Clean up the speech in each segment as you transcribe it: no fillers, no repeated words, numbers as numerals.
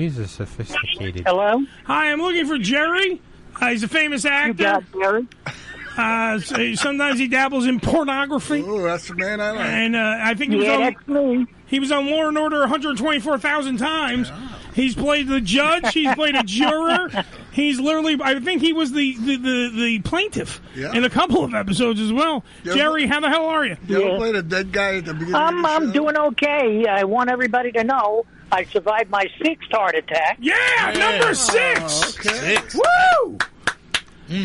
He's a sophisticated. Hello? Hi, I'm looking for Jerry. He's a famous actor. You got Jerry? Sometimes he dabbles in pornography. Oh, that's the man I like. And I think he was on Law and Order 124,000 times. Yeah. He's played the judge. He's played a juror. He's literally, I think he was the plaintiff in a couple of episodes as well. Jerry, how the hell are you? You ever played a dead guy at the beginning of the show? I'm doing okay. I want everybody to know I survived my 6th heart attack. Yeah, number 6. Okay. 6. Woo!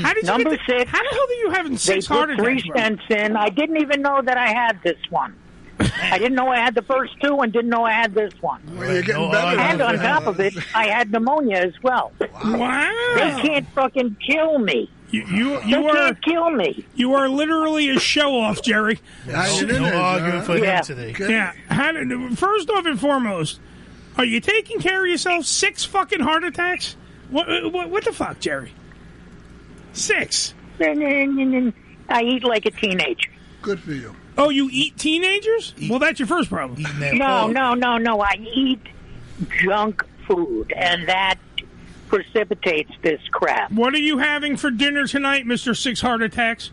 How did you Number 6. How the hell do you have 6 heart attacks? They put 3 stents in. I didn't even know that I had this one. I didn't know I had the first 2 and didn't know I had this one. Well, you're getting better. And on top of it, I had pneumonia as well. Wow. They can't fucking kill me. You can't kill me. You are literally a show-off, Jerry. No argument for him today. Yeah. First off and foremost, are you taking care of yourself? 6 fucking heart attacks? What the fuck, Jerry? 6. I eat like a teenager. Good for you. Oh, you eat teenagers? Well, that's your first problem. No. I eat junk food, and that precipitates this crap. What are you having for dinner tonight, Mr. 6 Heart Attacks?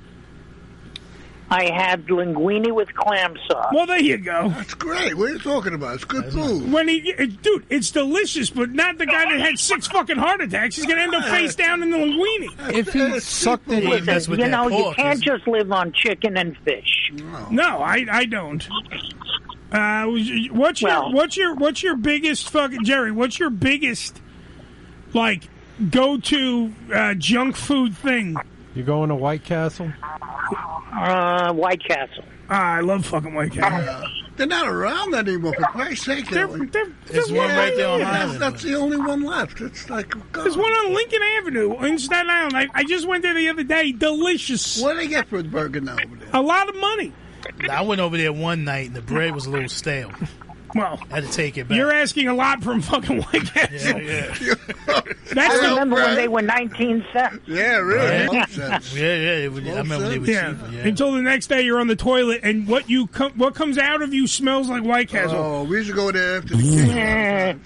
I had linguine with clam sauce. Well, there you go. That's great. What are you talking about? It's good food. Dude, it's delicious, but not the guy that had 6 fucking heart attacks. He's going to end up face down in the linguine. If he sucked it in, you can't just live on chicken and fish. No, I don't. What's your biggest fucking Jerry? What's your biggest go-to junk food thing? You going to White Castle? White Castle. I love fucking White Castle. They're not around anymore, for Christ's sake. There's one right there on Highland. That's the only one left. It's like, there's one on Lincoln Avenue in Staten Island. I just went there the other day. Delicious. What do they get for a burger now over there? A lot of money. I went over there one night and the bread was a little stale. Well, I had to take it back. You're asking a lot from fucking White Castle. Yeah. I remember when they were 19 cents. Yeah, really. Right. I remember they were cheaper. Yeah. Until the next day you're on the toilet and what comes out of you smells like White Castle. Oh, we used to go there after the kids.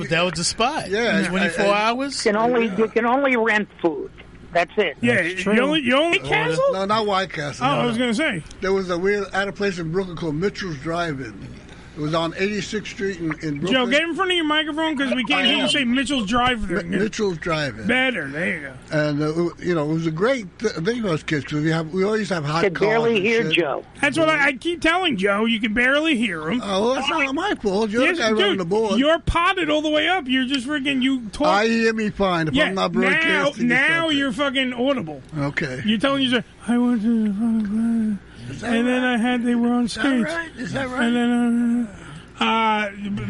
That was the spot. Yeah. 24 hours? You can only rent food. That's it. Yeah, you only Castle? No, not White Castle. Oh, I was going to say. There was at a place in Brooklyn called Mitchell's Drive-In. It was on 86th Street in Brooklyn. Joe, get in front of your microphone because we can't hear you say Mitchell's Drive-In. Mitchell's Drive-In. Better, there you go. And, it was a great thing for us kids because we always have hot cars. I could barely hear Joe. That's what I keep telling Joe. You can barely hear him. Oh, well, that's not my fault. You're the guy running the board. You're potted all the way up. You're just freaking, you talk. I hear me fine if I'm not broadcasting. Now you're fucking audible. Okay. You're telling you, I went to the and then they were on skates. Is that right? And then,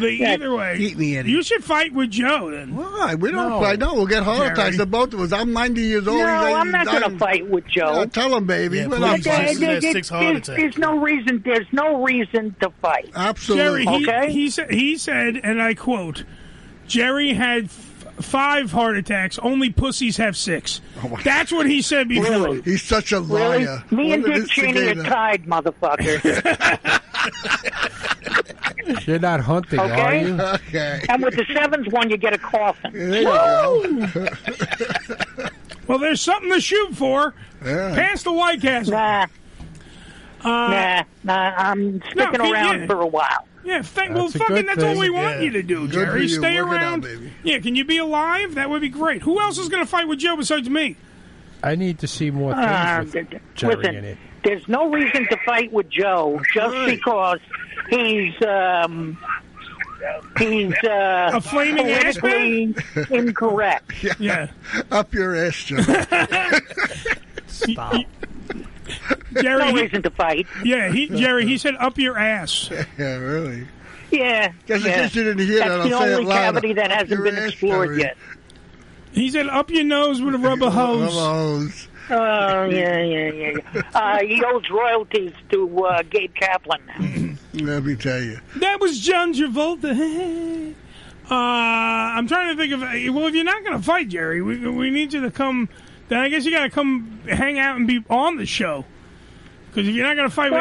either way, eat me, Eddie. You should fight with Joe then. Why? We don't fight. No, we'll get heart attacks. The both of us. I'm 90 years old. No, I'm not going to fight with Joe. Yeah, tell him, baby. Yeah, there's no reason. There's no reason to fight. Absolutely. Jerry, he said, and I quote, Jerry had 5 heart attacks. Only pussies have 6. Oh, that's what he said before. Really? He's such a liar. Really? Me and Dick Cheney are tied, motherfucker. You're not hunting, are you? Okay. And with the 7th one, you get a coffin. Well, there's something to shoot for. Yeah. Past the White Castle. Nah, I'm sticking around for a while. Yeah, that's all we want you to do, Jerry. Stay around. Baby. Yeah, can you be alive? That would be great. Who else is going to fight with Joe besides me? I need to see more things with Jerry in it. There's no reason to fight with Joe just because he's a flaming politically incorrect. Yeah. Up your ass, Joe. Stop. Jerry, no reason to fight. Yeah, Jerry, he said up your ass. Yeah, really. Yeah. Just in case you didn't hear That's that, I'll the say it only louder. cavity that hasn't been explored yet. He said up your nose with a rubber hose. Oh, yeah. He owes royalties to Gabe Kaplan now. Let me tell you. That was John Travolta. I'm trying to think of... Well, if you're not going to fight, Jerry, we need you to come... Then I guess you got to come hang out and be on the show. Because if you're not going to fight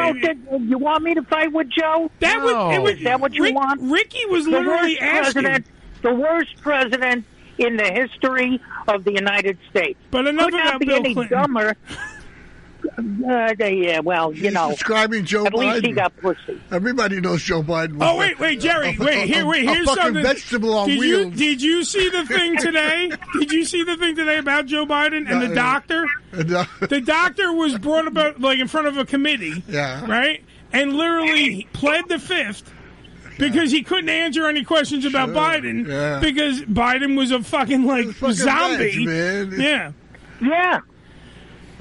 you want me to fight with Joe? Is that what you want? Ricky was literally asking. the worst president in the history of the United States. But enough could not about be Bill any Clinton. dumber. Yeah, well, He's describing Joe at Biden. least he got pussy. Everybody knows Joe Biden. Oh, wait, Jerry. Here's fucking something. vegetable on did wheels. Did you see the thing today? Did you see the thing today about Joe Biden and the doctor? The doctor was brought about, like, in front of a committee. Yeah. Right? And literally pled the fifth. Because he couldn't answer any questions about Biden. Yeah. Because Biden was a fucking, zombie. Man. Yeah. Yeah.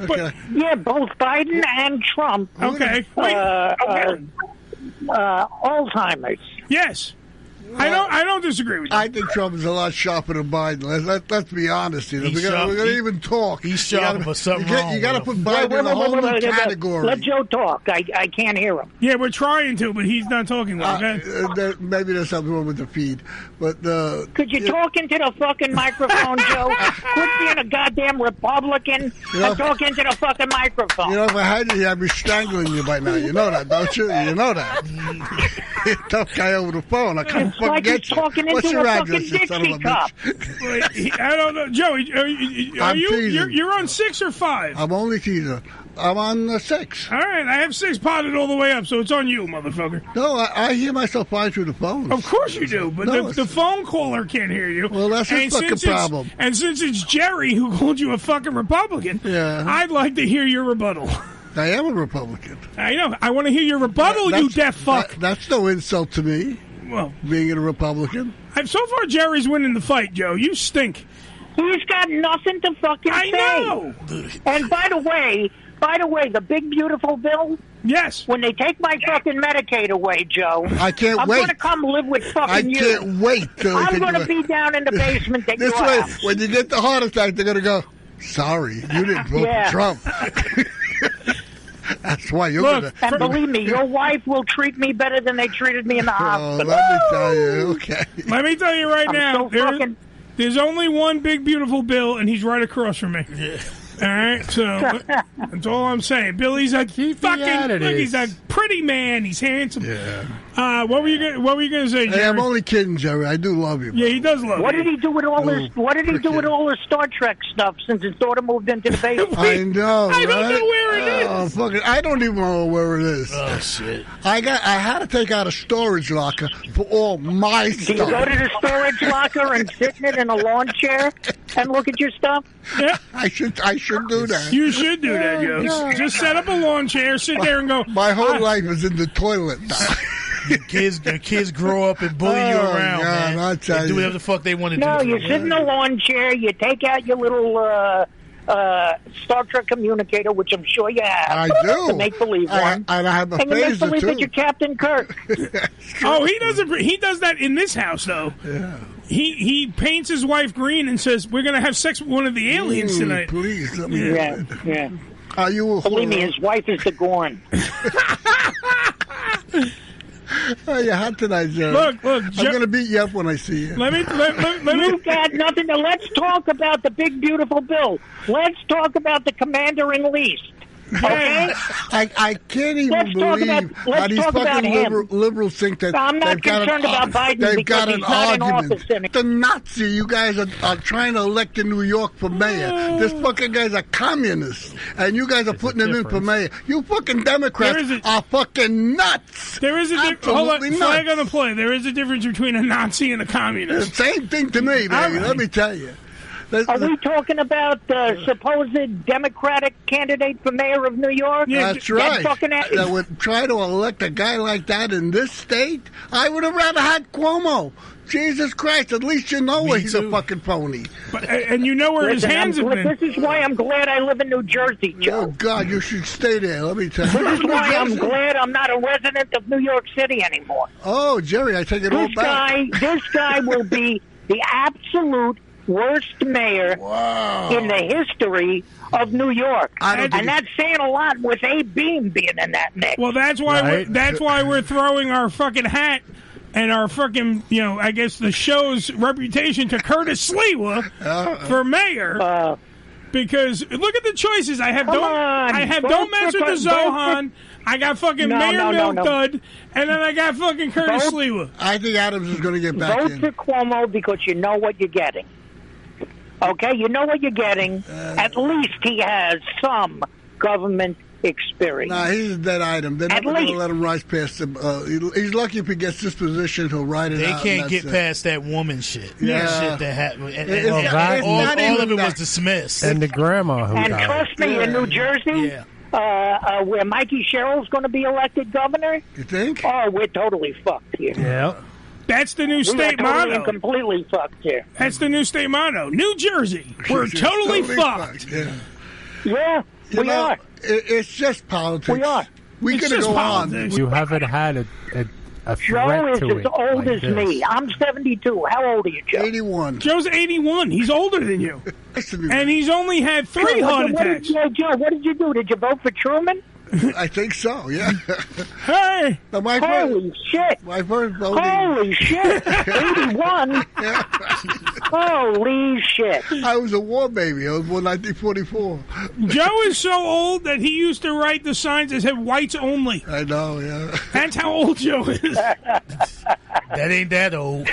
Okay. Yeah, both Biden and Trump. Okay. Alzheimer's. Yes. I don't disagree with you. I think Trump is a lot sharper than Biden. Let's be honest. We're going to even talk. He's sharp, but something wrong. You got to put Biden in a whole new category. Let Joe talk. I can't hear him. Yeah, we're trying to, but he's not talking well. Okay? Maybe there's something wrong with the feed. But could you talk into the fucking microphone, Joe? Quit being a goddamn Republican and talk into the fucking microphone. You know, if I had you, I'd be strangling you by now. You know that, don't you? You know that. Tough guy over the phone. I can't fucking like get he's talking you. What's into your a address, fucking you son of a Dixie cup. bitch? I don't know, Joey. Are you? teasing. You're on 6 or 5? I'm only teasing. I'm on 6. All right, I have 6 potted all the way up, so it's on you, motherfucker. No, I hear myself fine through the phone. Of course you do, but the phone caller can't hear you. Well, that's his fucking problem. And since it's Jerry who called you a fucking Republican, I'd like to hear your rebuttal. I am a Republican. I know. I want to hear your rebuttal, you deaf fuck. That's no insult to me. Well, being a Republican. So far, Jerry's winning the fight, Joe. You stink. He's got nothing to fucking say. know. And by the way, the big beautiful bill. Yes. When they take my fucking Medicaid away, Joe, I can't I'm wait. going to come live with fucking you. I can't wait till I'm going to be down in the basement at this your way, house. when you get the heart attack, they're going to go, sorry, you didn't vote for Trump. That's why you're going to... And believe me, your wife will treat me better than they treated me in the hospital. Let me tell you, okay. Let me tell you right now, there's only one big, beautiful Bill, and he's right across from me. Yeah. All right, so that's all I'm saying. Billy's a fucking... Look, he's a pretty man. He's handsome. Yeah. What were you going to say, Jerry? Hey, I'm only kidding, Jerry. I do love you. Yeah, he does love you. What did he do with all this? What did he do with all the Star Trek stuff since his daughter moved into the basement? I know, I don't know where it is. Oh, fuck it. I don't even know where it is. Oh, shit. I had to take out a storage locker for all my stuff. Do you go to the storage locker and sit in it in a lawn chair and look at your stuff? Yeah. I should do that. You should do that, Joe. Just set up a lawn chair, sit there and go. My whole life is in the toilet. Your kids grow up and bully you around, God, man. They do whatever the fuck they want to do. No, you sit in the lawn chair, you take out your little Star Trek communicator, which I'm sure you have. I do. The make-believe one. And I have a and you make phaser, believe too. that you're Captain Kirk. Oh, he doesn't. He does that in this house, though. Yeah. He paints his wife green and says, "We're going to have sex with one of the aliens tonight." Please, let me. Yeah. Are you? Believe me, his wife is the Gorn. Oh, you're hot tonight, Jerry. Look, I'm going to beat you up when I see you. Let me. You've got nothing to. Let's talk about the big beautiful bill. Let's talk about the commander-in-least. Okay? I can't even believe how these fucking liberals think that I'm not they've got concerned about Biden they've because got he's an not in argument. office anymore. The Nazi, you guys are trying to elect in New York for mayor. This fucking guy's a communist, and you guys are putting him in for mayor. You fucking Democrats are fucking nuts. There is a absolutely flag nuts. on the play. There is a difference between a Nazi and a communist. Same thing to me, baby. Let me tell you. Are we talking about the supposed Democratic candidate for mayor of New York? That's right. That That would try to elect a guy like that in this state? I would have rather had Cuomo. Jesus Christ, at least you know he's a fucking phony. And you know where his hands have been. This is why I'm glad I live in New Jersey, Joe. Oh, God, you should stay there, let me tell you. This is why I'm glad I'm not a resident of New York City anymore. Oh, Jerry, I take it all back. This guy will be the absolute worst mayor in the history of New York, and that's saying a lot with Abe Beam being in that mix. Well, that's why we're throwing our fucking hat and our fucking, I guess the show's reputation to Curtis Sliwa for mayor. Because look at the choices. I have Don't Mess with the Zohan. I got fucking Mayor Milk Dud, and then I got fucking Curtis Sliwa. I think Adams is going to get back in. Vote for Cuomo because you know what you're getting. Okay, you know what you're getting. At least he has some government experience. Nah, he's a dead item. They're not going to let him rise past him. He's lucky if he gets this position, he'll ride it out. They can't get past that woman shit. Yeah. That shit that happened. All of it was dismissed. And the grandma who and died. trust me, in New Jersey, where Mikey Sherrill's going to be elected governor, you think? Oh, we're totally fucked here. Yeah. That's the new state we are totally motto. and completely fucked here. That's the new state motto. New Jersey, we're totally fucked. Yeah, we are. It's just politics. We are. We could go on. You haven't had a Joe threat is to as it old like as this. me. I'm 72. How old are you, Joe? 81. Joe's 81. He's older than you. And he's only had 3 heart attacks. Joe, what did you do? Did you vote for Truman? I think so, yeah. Hey! Holy shit! My first voting. Holy shit! 81? Holy shit! I was a war baby. I was born 1944. Joe is so old that he used to write the signs that said whites only. I know, yeah. That's how old Joe is. That ain't that old.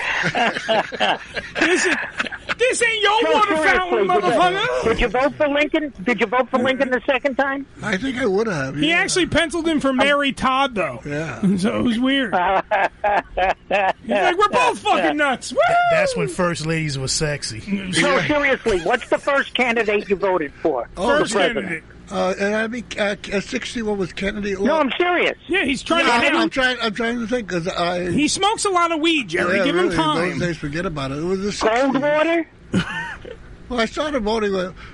This ain't your water fountain, motherfucker. Did you vote for Lincoln? Did you vote for Lincoln the second time? I think I would have. He actually penciled in for Mary Todd, though. Yeah. So it was weird. He's like, we're both fucking nuts. Woo! That's when first ladies were sexy. So seriously, what's the first candidate you voted for? First candidate. And I mean, 61 was Kennedy. No, I'm serious. Yeah, he's trying to. I'm trying to think because he smokes a lot of weed, Jerry. Give him time. Those days, forget about it. It was the Goldwater. Well, I started voting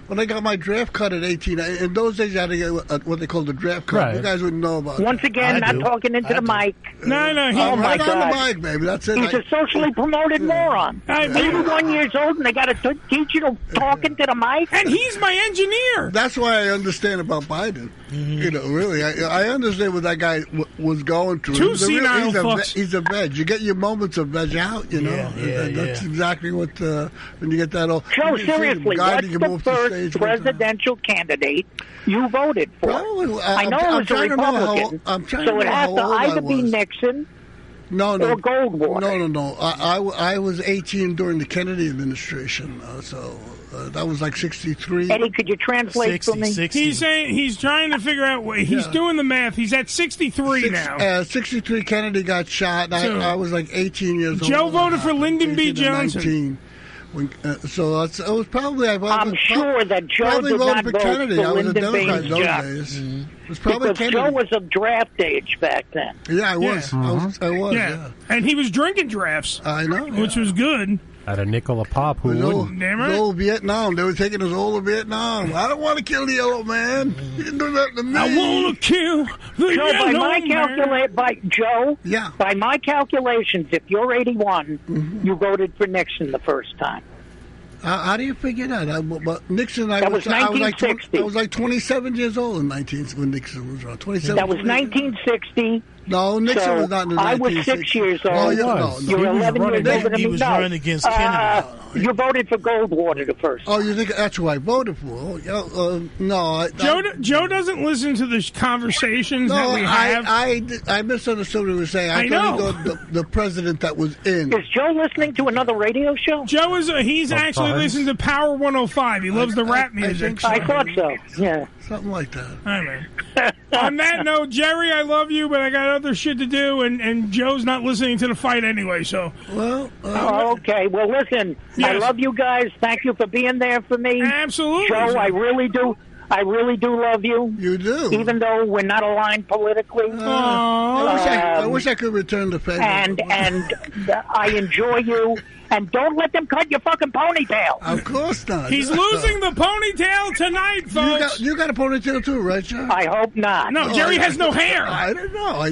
when I got my draft card at 18. In those days, you had to get what they called the draft card. Right. You guys wouldn't know about Once again, not talking into the mic. No. Oh, my right God. on the mic, baby. That's it. He's a socially promoted moron. 81 years old, and they got to teach you to talk into the mic. And he's my engineer. That's why I understand about Biden. Mm-hmm. You know, really, I understand what that guy was going through. Two senile fucks. He's a veg. You get your moments of veg out, you know. That's exactly what, when you get that old... Joe, seriously, what's the first presidential candidate you voted for? I know it was a Republican, so it has to either be Nixon or Goldwater. No. I was 18 during the Kennedy administration, so... that was like 63. Eddie, could you translate 60, for me? 60. He's saying he's trying to figure out what he's doing the math. He's at 63 now. 63, Kennedy got shot. I was like 18 years old. Joe voted for Lyndon B. Johnson. 19. So it was probably. I'm sure that Joe did not vote Kennedy. for I was a Lyndon B. Democrat in those Johnson. days. It was probably Because Kennedy. Joe was of draft age back then. Yeah, I was. I was. Yeah. And he was drinking drafts. I know. Which was good. At a nickel a pop, who wouldn't? Old Vietnam. They were taking us all to Vietnam. I don't want to kill the yellow man. You can do that to me. I want to kill the yellow man. By my calculations, if you're 81, you voted for Nixon the first time. How do you figure that? Nixon, That was 1960. I was like 27 years old when Nixon was around. 27. That was 1960. No, Nixon was not in the 1960s. I was 6 years old. You were 11 years older than me. He was running against Kennedy. You voted for Goldwater the first. Oh, you think that's who I voted for? No. Joe doesn't listen to the conversations that we have. I misunderstood what he was saying. I thought he thought the president that was in. Is Joe listening to another radio show? Joe is he's actually listening to Power 105. He loves the rap music. I thought so. Yeah. Something like that. All right, man. On that note, Jerry, I love you, but I got other shit to do, and Joe's not listening to the fight anyway, so. Well, okay. Well, listen, I love you guys. Thank you for being there for me. Absolutely. Joe, I really do love you. You do. Even though we're not aligned politically. I wish I could return the favor. And I enjoy you. And don't let them cut your fucking ponytail. Of course not. He's losing the ponytail tonight, folks. You got a ponytail too, right, Joe? I hope not. No, Jerry has no hair. I didn't know.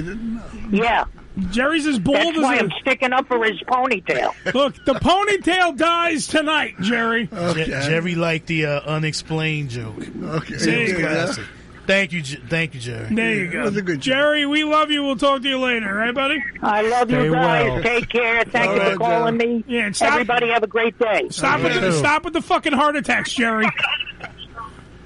Yeah. Jerry's as bald That's as why I'm sticking up for his ponytail. Look, the ponytail dies tonight, Jerry. Okay. Jerry liked the unexplained joke. Okay. It was classic. Thank you, Jerry. There you go. It was a good joke. Jerry, we love you. We'll talk to you later, right, buddy? I love you guys. well. Take care. Thank you for calling me. Yeah, and stop, everybody have a great day. Stop with the fucking heart attacks, Jerry.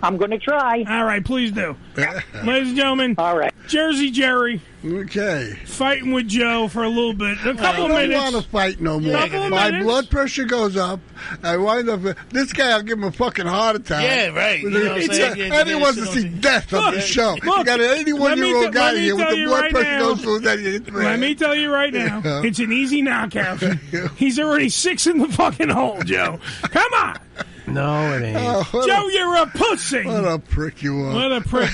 I'm going to try. All right, please do. Ladies and gentlemen. All right. Jersey Jerry. Okay. Fighting with Joe for a little bit. A couple of minutes. I don't want to fight no more. My blood pressure goes up. I wind up. This guy, I'll give him a fucking heart attack. Yeah, right. You know and he wants to see death on the show. You got an 81-year-old guy here with the blood pressure goes through that. Let me tell you right now. It's an easy knockout. He's already 6 in the fucking hole, Joe. Come on. No, it ain't. Joe, you're a pussy. What a prick you are. What a prick.